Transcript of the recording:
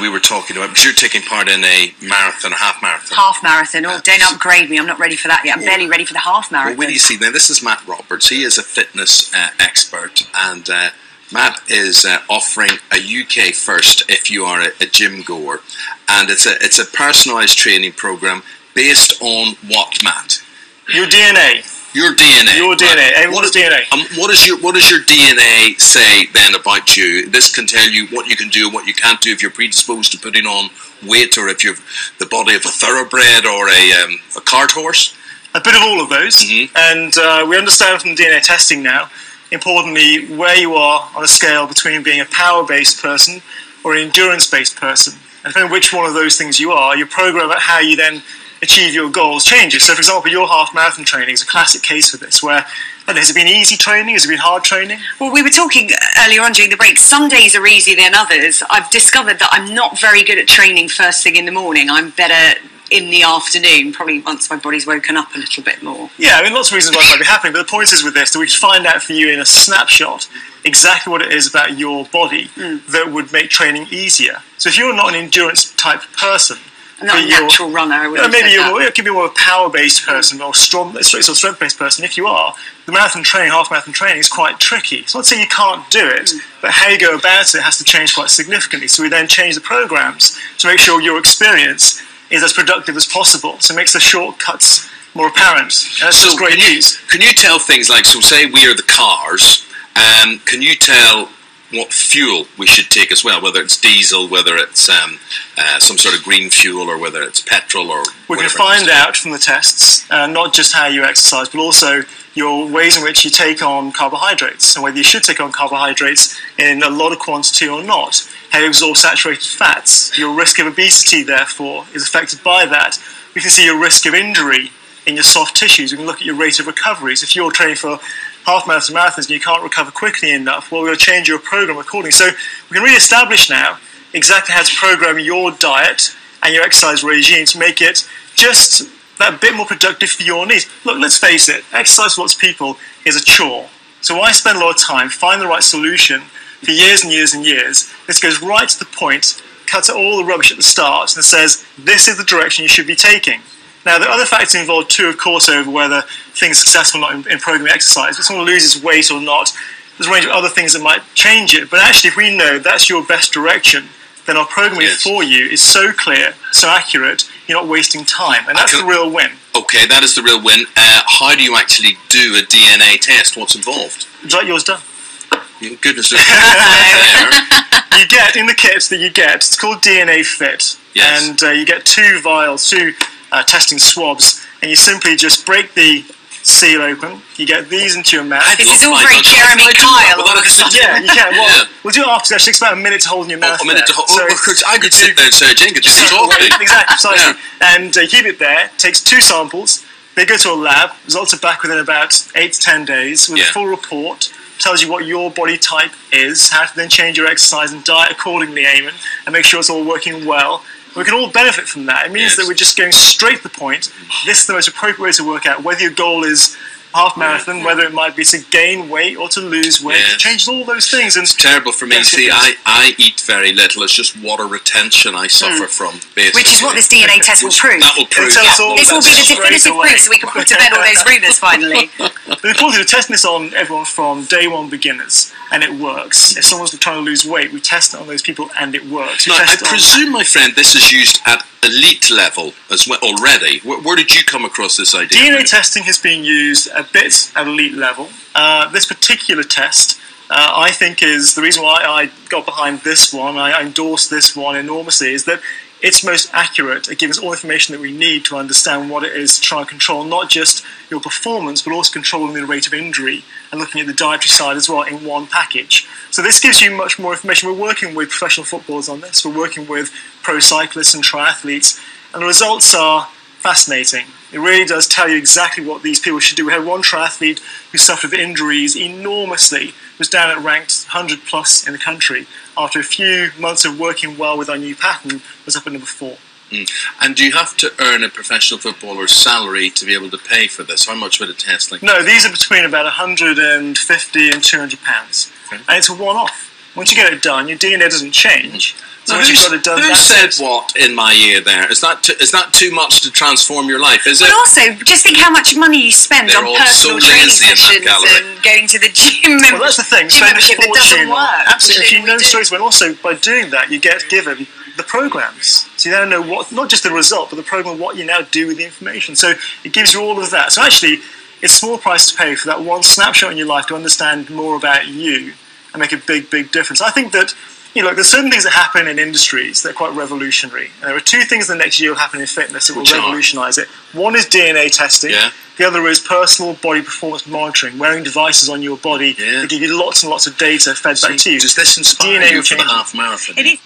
we were talking about, because you're taking part in a marathon, a half marathon. Half marathon. Oh, don't upgrade me. I'm not ready for that yet. I'm barely ready for the half marathon. Well, when you see, now this is Matt Roberts. He is a fitness expert, and Matt is offering a UK first if you are a gym goer, and it's a personalised training program based on what, Matt? Your DNA. Your DNA. Your DNA. Everyone's DNA. What does your DNA say then about you? This can tell you what you can do and what you can't do if you're predisposed to putting on weight, or if you've the body of a thoroughbred or a cart horse. A bit of all of those. Mm-hmm. And we understand from DNA testing now, importantly, where you are on a scale between being a power-based person or an endurance-based person. And depending on which one of those things you are, your program about how you then achieve your goals changes. So, for example, your half marathon training is a classic case for this, where, has it been easy training? Has it been hard training? Well, we were talking earlier on during the break. Some days are easier than others. I've discovered that I'm not very good at training first thing in the morning. I'm better in the afternoon, probably once my body's woken up a little bit more. Yeah, I mean, lots of reasons why it might be happening, but the point is with this, that we can find out for you in a snapshot exactly what it is about your body that would make training easier. So if you're not an endurance type person, I'm not a natural runner, I would maybe you could be more of a power-based person or strength-based person. If you are, the marathon training, half-marathon training is quite tricky. It's not saying you can't do it, but how you go about it has to change quite significantly. So we then change the programs to make sure your experience is as productive as possible. So it makes the shortcuts more apparent. And that's just great news. Can you tell things like, so say we are the cars, can you tell what fuel we should take as well, whether it's diesel, whether it's some sort of green fuel, or whether it's petrol, or we can find out from the tests not just how you exercise, but also your ways in which you take on carbohydrates, and whether you should take on carbohydrates in a lot of quantity or not, how you absorb saturated fats. Your risk of obesity, therefore, is affected by that. We can see your risk of injury in your soft tissues. We can look at your rate of recovery. So if you're training for half marathons, marathons, and you can't recover quickly enough, well, we're going to change your program accordingly. So we can really establish now exactly how to program your diet and your exercise regime to make it just that bit more productive for your needs. Look, let's face it, exercise for lots of people is a chore. So why spend a lot of time, find the right solution for years and years and years? This goes right to the point, cuts out all the rubbish at the start, and says, this is the direction you should be taking. Now, there are other factors involved too, of course, over whether things are successful or not in programming exercise. If someone loses weight or not, there's a range of other things that might change it. But actually, if we know that's your best direction, then our programming for you is so clear, so accurate, you're not wasting time. And that's the real win. Okay, that is the real win. How do you actually do a DNA test? What's involved? Would you like yours done? Goodness. You get, in the kit that you get, it's called DNAFit. Yes. And you get two vials, two testing swabs, and you simply just break the seal open. You get these into your mouth. This is all very Jeremy Kyle. Yeah, you can. Well, we'll do it after. It takes about a minute to hold in your mouth. A minute to hold. So I could sit there and say, Jane could just talk. Exactly, precisely. Yeah. And you keep it there. Takes 2 samples. They go to a lab. Results are back within about 8 to 10 days with a full report. Tells you what your body type is, how to then change your exercise and diet accordingly, Eamon, and make sure it's all working well. We can all benefit from that. It means that we're just going straight to the point. This is the most appropriate way to work out whether your goal is half marathon, whether it might be to gain weight or to lose weight. It changes all those things. And it's terrible for me. See, I eat very little. It's just water retention I suffer from, basically. Which is what this DNA test will prove. That will prove. This will be the definitive proof, so we can put to bed all those rumours finally. The important thing is testing this on everyone from day one beginners, and it works. If someone's trying to lose weight, we test it on those people, and it works. Now, I presume, my friend, this is used at elite level as well already. Where did you come across this idea? DNA testing has been used a bit at elite level. This particular test, I think, is the reason why I got behind this one. I endorse this one enormously, is that it's most accurate at giving us all the information that we need to understand what it is to try and control not just your performance, but also controlling the rate of injury and looking at the dietary side as well in one package. So this gives you much more information. We're working with professional footballers on this. We're working with pro cyclists and triathletes, and the results are fascinating. It really does tell you exactly what these people should do. We had one triathlete who suffered injuries enormously, was down at ranked 100 plus in the country. After a few months of working well with our new pattern, was up at number 4. And do you have to earn a professional footballer's salary to be able to pay for this? How much would a test like that? No, these are between about £150 and £200. Okay. And it's a one-off. Once you get it done, your DNA doesn't change. So once you've got it done, who said what in my ear there? It's not too much to transform your life, is it? But also, just think how much money you spend on personal training sessions and going to the gym. Well, that's the thing. Spend a fortune. Absolutely. If you know stories, but also by doing that, you get given the programs. So you now know what, not just the result, but the program, what you now do with the information. So it gives you all of that. So actually, it's a small price to pay for that one snapshot in your life to understand more about you and make a big, big difference. I think that, there's certain things that happen in industries that are quite revolutionary. And there are two things the next year will happen in fitness that will revolutionise it. One is DNA testing. Yeah. The other is personal body performance monitoring, wearing devices on your body that give you lots and lots of data fed back to you. Does this inspire you for the half marathon? It is.